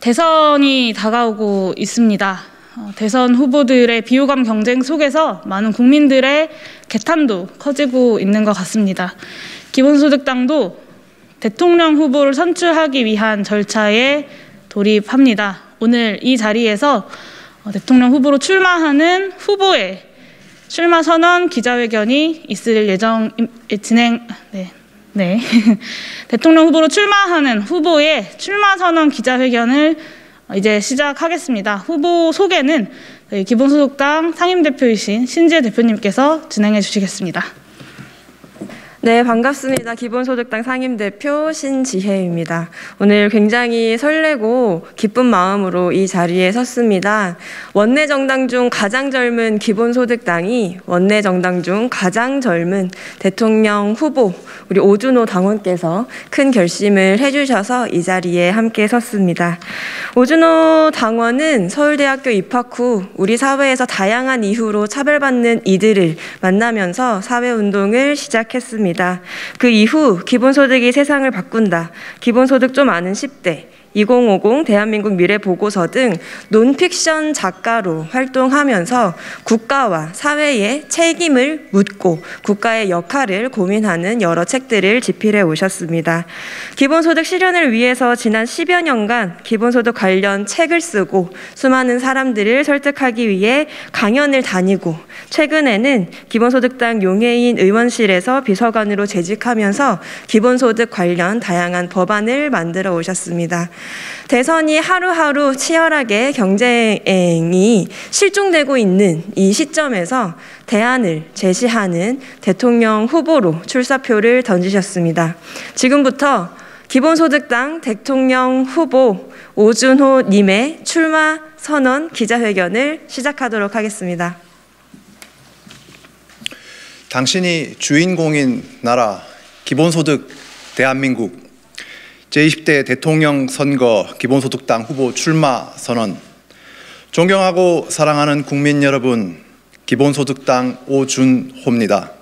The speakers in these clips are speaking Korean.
대선이 다가오고 있습니다. 대선 후보들의 비호감 경쟁 속에서 많은 국민들의 개탄도 커지고 있는 것 같습니다. 기본소득당도 대통령 후보를 선출하기 위한 절차에 돌입합니다. 오늘 이 자리에서 대통령 후보로 출마하는 후보의 출마 선언 기자회견이 있을 예정 대통령 후보로 출마하는 후보의 출마 선언 기자회견을 이제 시작하겠습니다. 후보 소개는 기본소득당 상임대표이신 신지혜 대표님께서 진행해 주시겠습니다. 네, 반갑습니다. 기본소득당 상임대표 신지혜입니다. 오늘 굉장히 설레고 기쁜 마음으로 이 자리에 섰습니다. 원내정당 중 가장 젊은 기본소득당이 원내정당 중 가장 젊은 대통령 후보 우리 오준호 당원께서 큰 결심을 해주셔서 이 자리에 함께 섰습니다. 오준호 당원은 서울대학교 입학 후 우리 사회에서 다양한 이유로 차별받는 이들을 만나면서 사회운동을 시작했습니다. 그 이후 기본소득이 세상을 바꾼다, 기본소득 좀 아는 10대, 2050 대한민국 미래보고서 등 논픽션 작가로 활동하면서 국가와 사회의 책임을 묻고 국가의 역할을 고민하는 여러 책들을 집필해 오셨습니다. 기본소득 실현을 위해서 지난 10여 년간 기본소득 관련 책을 쓰고 수많은 사람들을 설득하기 위해 강연을 다니고 최근에는 기본소득당 용해인 의원실에서 비서관으로 재직하면서 기본소득 관련 다양한 법안을 만들어 오셨습니다. 대선이 하루하루 치열하게 경쟁이 실종되고 있는 이 시점에서 대안을 제시하는 대통령 후보로 출사표를 던지셨습니다. 지금부터 기본소득당 대통령 후보 오준호 님의 출마 선언 기자회견을 시작하도록 하겠습니다. 당신이 주인공인 나라 기본소득 대한민국 제20대 대통령 선거 기본소득당 후보 출마 선언. 존경하고 사랑하는 국민 여러분, 기본소득당 오준호입니다.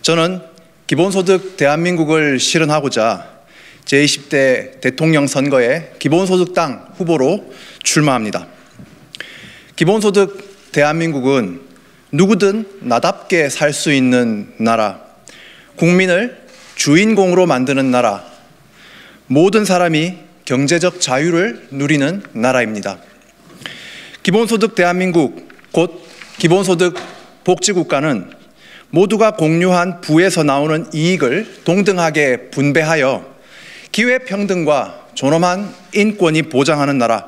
저는 기본소득 대한민국을 실현하고자 제20대 대통령 선거에 기본소득당 후보로 출마합니다. 기본소득 대한민국은 누구든 나답게 살 수 있는 나라, 국민을 주인공으로 만드는 나라, 모든 사람이 경제적 자유를 누리는 나라입니다. 기본소득 대한민국, 곧 기본소득 복지국가는 모두가 공유한 부에서 나오는 이익을 동등하게 분배하여 기회평등과 존엄한 인권이 보장하는 나라,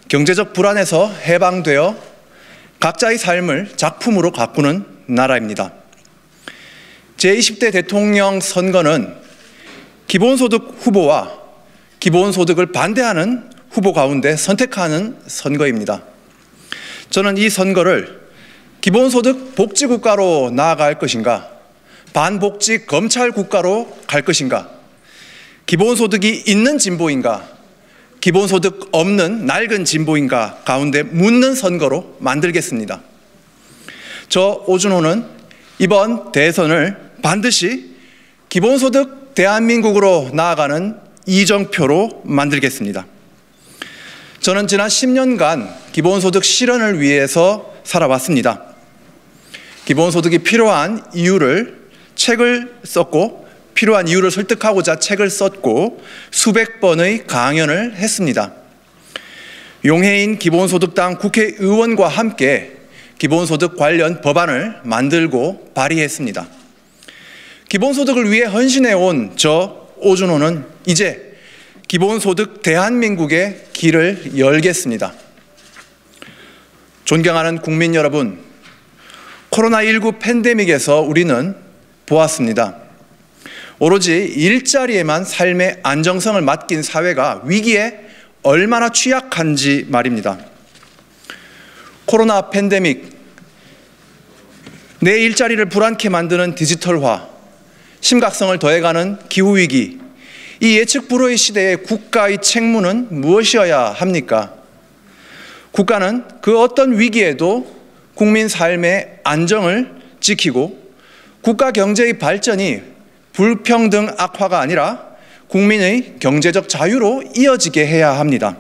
경제적 불안에서 해방되어 각자의 삶을 작품으로 가꾸는 나라입니다. 제20대 대통령 선거는 기본소득 후보와 기본소득을 반대하는 후보 가운데 선택하는 선거입니다. 저는 이 선거를 기본소득 복지국가로 나아갈 것인가, 반복지 검찰국가로 갈 것인가, 기본소득이 있는 진보인가, 기본소득 없는 낡은 진보인가 가운데 묻는 선거로 만들겠습니다. 저 오준호는 이번 대선을 반드시 기본소득 대한민국으로 나아가는 이정표로 만들겠습니다. 저는 지난 10년간 기본소득 실현을 위해서 살아왔습니다. 기본소득이 필요한 이유를 책을 썼고 필요한 이유를 설득하고자 책을 썼고 수백 번의 강연을 했습니다. 용해인 기본소득당 국회의원과 함께 기본소득 관련 법안을 만들고 발의했습니다. 기본소득을 위해 헌신해온 저 오준호는 이제 기본소득 대한민국의 길을 열겠습니다. 존경하는 국민 여러분, 코로나19 팬데믹에서 우리는 보았습니다. 오로지 일자리에만 삶의 안정성을 맡긴 사회가 위기에 얼마나 취약한지 말입니다. 코로나 팬데믹, 내 일자리를 불안케 만드는 디지털화, 심각성을 더해가는 기후위기, 이 예측 불허의 시대에 국가의 책무는 무엇이어야 합니까? 국가는 그 어떤 위기에도 국민 삶의 안정을 지키고 국가 경제의 발전이 불평등 악화가 아니라 국민의 경제적 자유로 이어지게 해야 합니다.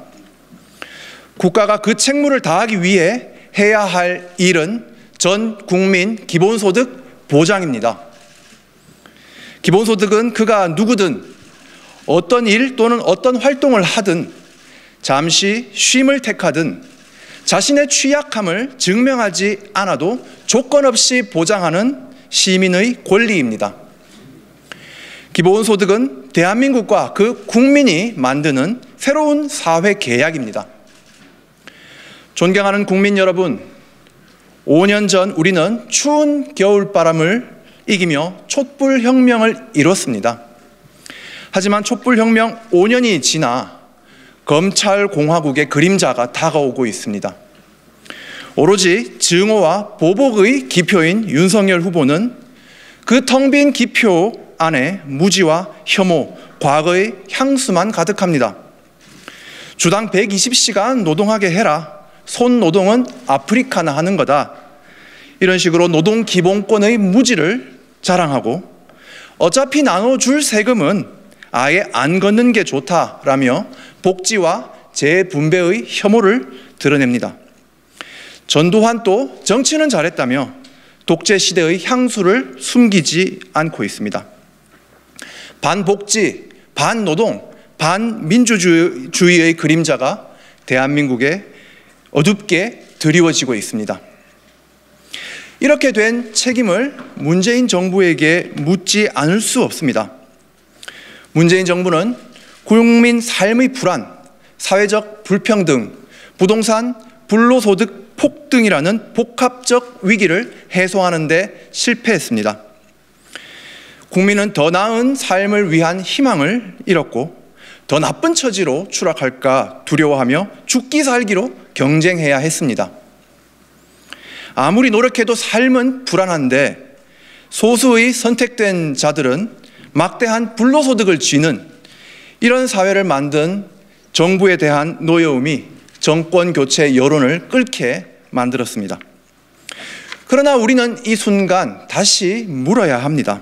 국가가 그 책무를 다하기 위해 해야 할 일은 전 국민 기본소득 보장입니다. 기본소득은 그가 누구든 어떤 일 또는 어떤 활동을 하든 잠시 쉼을 택하든 자신의 취약함을 증명하지 않아도 조건 없이 보장하는 시민의 권리입니다. 기본소득은 대한민국과 그 국민이 만드는 새로운 사회 계약입니다. 존경하는 국민 여러분, 5년 전 우리는 추운 겨울바람을 이기며 촛불혁명을 이뤘습니다. 하지만 촛불혁명 5년이 지나 검찰공화국의 그림자가 다가오고 있습니다. 오로지 증오와 보복의 기표인 윤석열 후보는 그 텅 빈 기표 안에 무지와 혐오, 과거의 향수만 가득합니다. 주당 120시간 노동하게 해라. 손노동은 아프리카나 하는 거다. 이런 식으로 노동 기본권의 무지를 자랑하고 어차피 나눠줄 세금은 아예 안 걷는 게 좋다라며 복지와 재분배의 혐오를 드러냅니다. 전두환 또 정치는 잘했다며 독재 시대의 향수를 숨기지 않고 있습니다. 반복지, 반노동, 반민주주의의 그림자가 대한민국에 어둡게 드리워지고 있습니다. 이렇게 된 책임을 문재인 정부에게 묻지 않을 수 없습니다. 문재인 정부는 국민 삶의 불안, 사회적 불평등, 부동산, 불로소득 폭등이라는 복합적 위기를 해소하는 데 실패했습니다. 국민은 더 나은 삶을 위한 희망을 잃었고 더 나쁜 처지로 추락할까 두려워하며 죽기 살기로 경쟁해야 했습니다. 아무리 노력해도 삶은 불안한데 소수의 선택된 자들은 막대한 불로소득을 쥐는 이런 사회를 만든 정부에 대한 노여움이 정권 교체 여론을 끓게 만들었습니다. 그러나 우리는 이 순간 다시 물어야 합니다.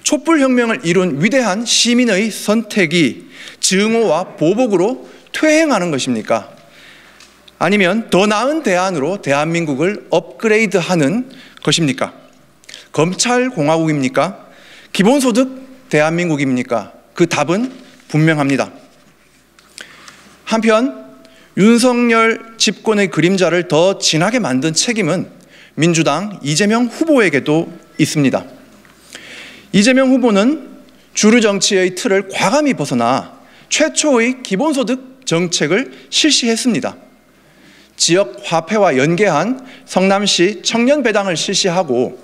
촛불혁명을 이룬 위대한 시민의 선택이 증오와 보복으로 퇴행하는 것입니까? 아니면 더 나은 대안으로 대한민국을 업그레이드하는 것입니까? 검찰공화국입니까? 기본소득 대한민국입니까? 그 답은 분명합니다. 한편 윤석열 집권의 그림자를 더 진하게 만든 책임은 민주당 이재명 후보에게도 있습니다. 이재명 후보는 주류 정치의 틀을 과감히 벗어나 최초의 기본소득 정책을 실시했습니다. 지역 화폐와 연계한 성남시 청년 배당을 실시하고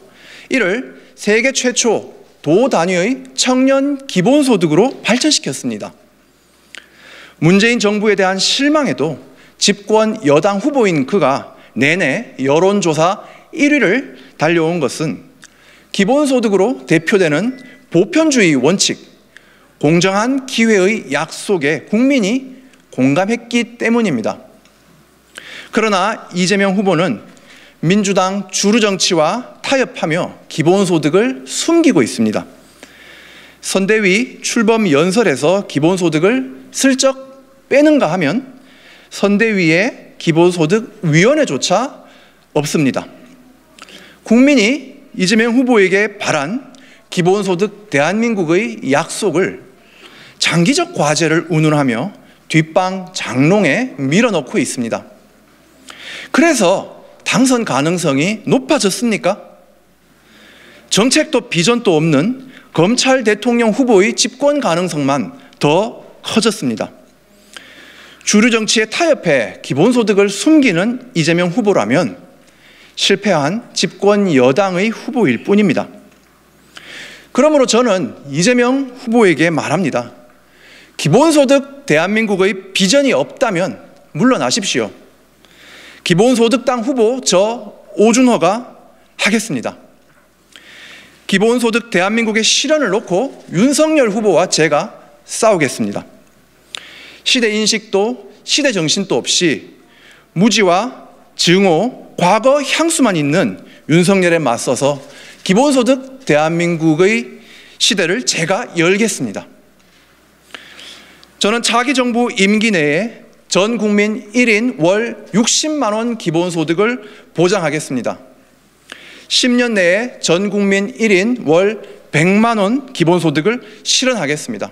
이를 세계 최초 도 단위의 청년 기본소득으로 발전시켰습니다. 문재인 정부에 대한 실망에도 집권 여당 후보인 그가 내내 여론조사 1위를 달려온 것은 기본소득으로 대표되는 보편주의 원칙, 공정한 기회의 약속에 국민이 공감했기 때문입니다. 그러나 이재명 후보는 민주당 주류 정치와 타협하며 기본소득을 숨기고 있습니다. 선대위 출범 연설에서 기본소득을 슬쩍 빼는가 하면 선대위에 기본소득위원회조차 없습니다. 국민이 이재명 후보에게 바란 기본소득 대한민국의 약속을 장기적 과제를 운운하며 뒷방 장롱에 밀어넣고 있습니다. 그래서 당선 가능성이 높아졌습니까? 정책도 비전도 없는 검찰 대통령 후보의 집권 가능성만 더 커졌습니다. 주류 정치에 타협해 기본소득을 숨기는 이재명 후보라면 실패한 집권 여당의 후보일 뿐입니다. 그러므로 저는 이재명 후보에게 말합니다. 기본소득 대한민국의 비전이 없다면 물러나십시오. 기본소득당 후보 저 오준호가 하겠습니다. 기본소득 대한민국의 실현을 놓고 윤석열 후보와 제가 싸우겠습니다. 시대인식도 시대정신도 없이 무지와 증오, 과거 향수만 있는 윤석열에 맞서서 기본소득 대한민국의 시대를 제가 열겠습니다. 저는 차기 정부 임기 내에 전 국민 1인 월 60만 원 기본소득을 보장하겠습니다. 10년 내에 전 국민 1인 월 100만 원 기본소득을 실현하겠습니다.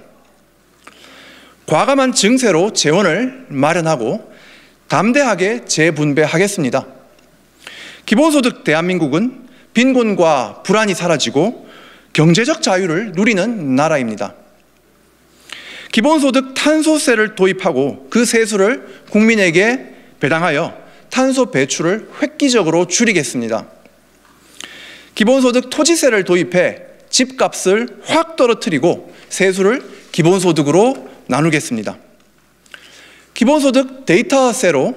과감한 증세로 재원을 마련하고 담대하게 재분배하겠습니다. 기본소득 대한민국은 빈곤과 불안이 사라지고 경제적 자유를 누리는 나라입니다. 기본소득 탄소세를 도입하고 그 세수를 국민에게 배당하여 탄소 배출을 획기적으로 줄이겠습니다. 기본소득 토지세를 도입해 집값을 확 떨어뜨리고 세수를 기본소득으로 나누겠습니다. 기본소득 데이터세로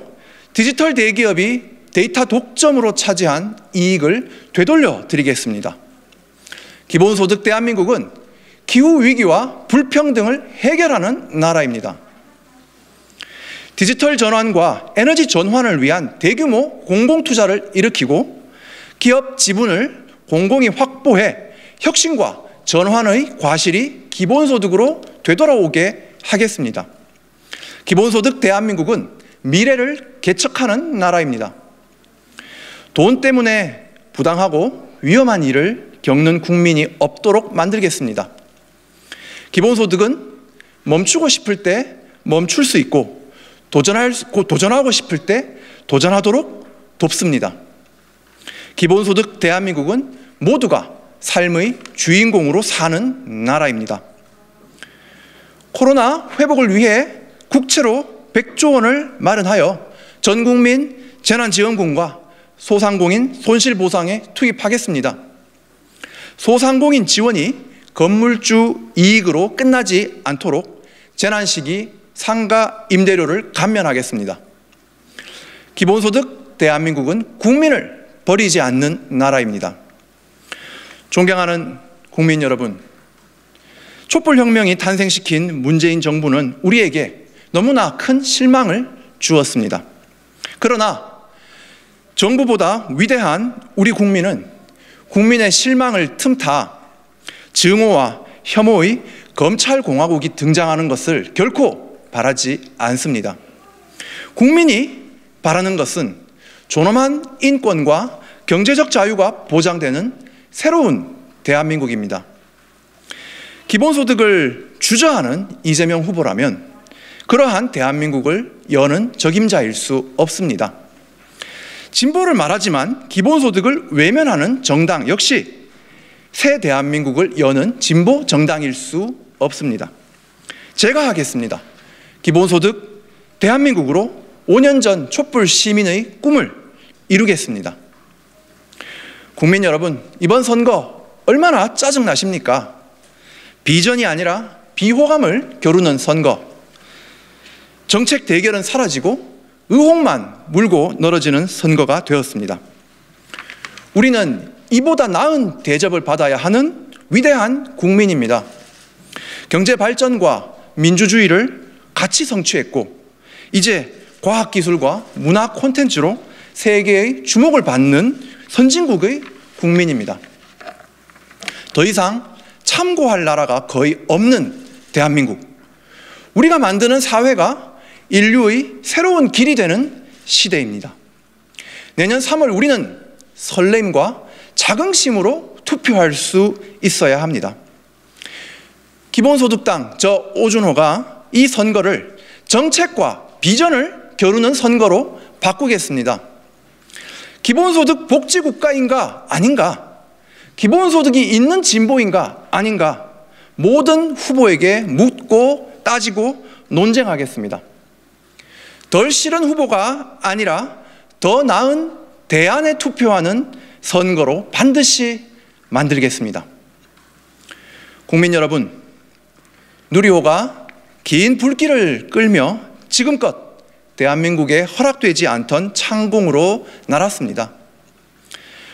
디지털 대기업이 데이터 독점으로 차지한 이익을 되돌려 드리겠습니다. 기본소득 대한민국은 기후위기와 불평등을 해결하는 나라입니다. 디지털 전환과 에너지 전환을 위한 대규모 공공투자를 일으키고 기업 지분을 공공이 확보해 혁신과 전환의 과실이 기본소득으로 되돌아오게 하겠습니다. 기본소득 대한민국은 미래를 개척하는 나라입니다. 돈 때문에 부당하고 위험한 일을 겪는 국민이 없도록 만들겠습니다. 기본소득은 멈추고 싶을 때 멈출 수 있고 도전하고 싶을 때 도전하도록 돕습니다. 기본소득 대한민국은 모두가 삶의 주인공으로 사는 나라입니다. 코로나 회복을 위해 국채로 100조 원을 마련하여 전국민 재난지원금과 소상공인 손실보상에 투입하겠습니다. 소상공인 지원이 건물주 이익으로 끝나지 않도록 재난 시기 상가 임대료를 감면하겠습니다. 기본소득 대한민국은 국민을 버리지 않는 나라입니다. 존경하는 국민 여러분, 촛불혁명이 탄생시킨 문재인 정부는 우리에게 너무나 큰 실망을 주었습니다. 그러나 정부보다 위대한 우리 국민은 국민의 실망을 틈타 증오와 혐오의 검찰공화국이 등장하는 것을 결코 바라지 않습니다. 국민이 바라는 것은 존엄한 인권과 경제적 자유가 보장되는 새로운 대한민국입니다. 기본소득을 주저하는 이재명 후보라면 그러한 대한민국을 여는 적임자일 수 없습니다. 진보를 말하지만 기본소득을 외면하는 정당 역시 새 대한민국을 여는 진보 정당일 수 없습니다. 제가 하겠습니다. 기본소득 대한민국으로 5년 전 촛불 시민의 꿈을 이루겠습니다. 국민 여러분, 이번 선거 얼마나 짜증나십니까? 비전이 아니라 비호감을 겨루는 선거. 정책 대결은 사라지고 의혹만 물고 늘어지는 선거가 되었습니다. 우리는 이보다 나은 대접을 받아야 하는 위대한 국민입니다. 경제 발전과 민주주의를 같이 성취했고 이제 과학기술과 문화 콘텐츠로 세계의 주목을 받는 선진국의 국민입니다. 더 이상 참고할 나라가 거의 없는 대한민국. 우리가 만드는 사회가 인류의 새로운 길이 되는 시대입니다. 내년 3월 우리는 설렘과 자긍심으로 투표할 수 있어야 합니다. 기본소득당 저 오준호가 이 선거를 정책과 비전을 겨루는 선거로 바꾸겠습니다. 기본소득 복지국가인가 아닌가? 기본소득이 있는 진보인가 아닌가? 모든 후보에게 묻고 따지고 논쟁하겠습니다. 덜 싫은 후보가 아니라 더 나은 대안에 투표하는 선거로 반드시 만들겠습니다. 국민 여러분, 누리호가 긴 불길을 끌며 지금껏 대한민국에 허락되지 않던 창공으로 날았습니다.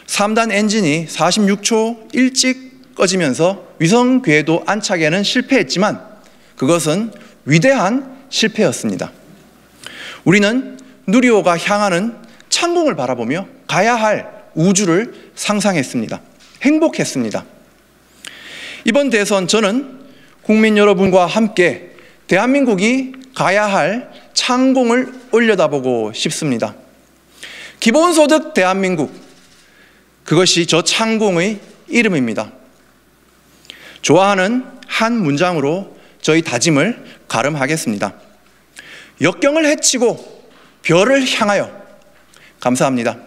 3단 엔진이 46초 일찍 꺼지면서 위성 궤도 안착에는 실패했지만 그것은 위대한 실패였습니다. 우리는 누리호가 향하는 창공을 바라보며 가야 할 우주를 상상했습니다. 행복했습니다. 이번 대선 저는 국민 여러분과 함께 대한민국이 가야 할 창공을 올려다보고 싶습니다. 기본소득 대한민국, 그것이 저 창공의 이름입니다. 좋아하는 한 문장으로 저희 다짐을 가름하겠습니다. 역경을 헤치고 별을 향하여. 감사합니다.